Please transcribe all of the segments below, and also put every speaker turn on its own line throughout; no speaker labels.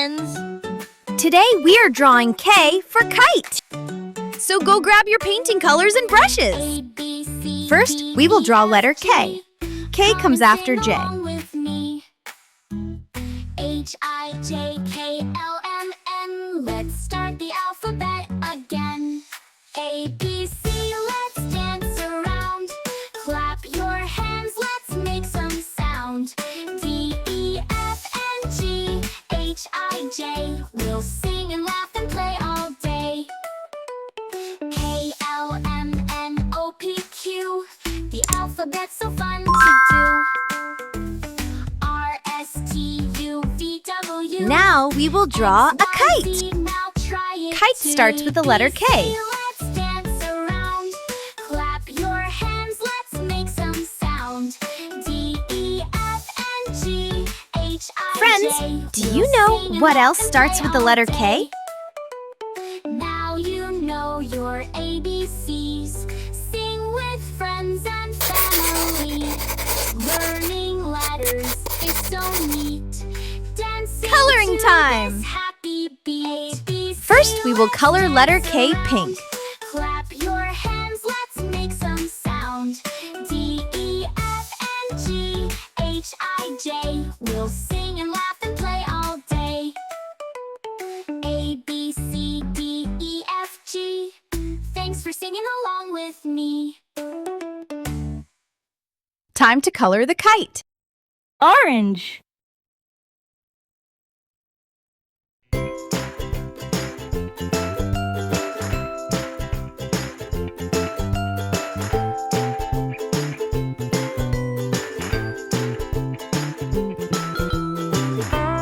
friends!
Today we are drawing K for kite. So go grab your painting colors and brushes. First, we will draw letter K. K comes after J.
H-I-J-K-L-M-N. Let's start the alphabet again. A, B, C, let's dance around. Clap your hands, let's make some sound. D, E, F, and G, H, I, J. We'll sing and laugh and play all day. K, L, M, N, O, P, Q. The alphabet's so fun to do. R, S, T, U, V, W.
Now we will draw a kite. Kite starts with the letter K.
Let's dance around. Clap your hands, let's make some sound. D, E, F, and G, H, I, J.
Friends, do you know what else starts with the letter K?
Now you know your ABCs. Sing with friends and family. Learning letters is so neat. Dancing
Coloring
to
time.
this happy beat.
First, we will color letter K pink.
Clap your hands, let's make some sound. D, E, F, and G, H, I, J. We'll sing and laugh and play all day. A, B, C, D, E, F, G. Thanks for singing along with me.
Time to color the kite.
Orange.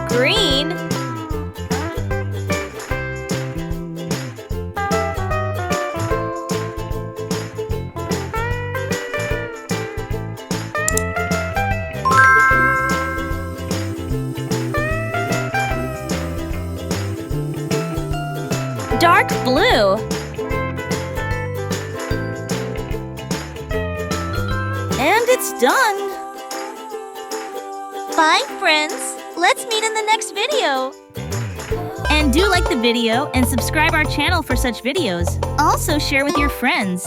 Green. Dark blue. And it's done. Bye, friends. Let's meet in the next video. And do like the video and subscribe our channel for such videos. Also share with your friends.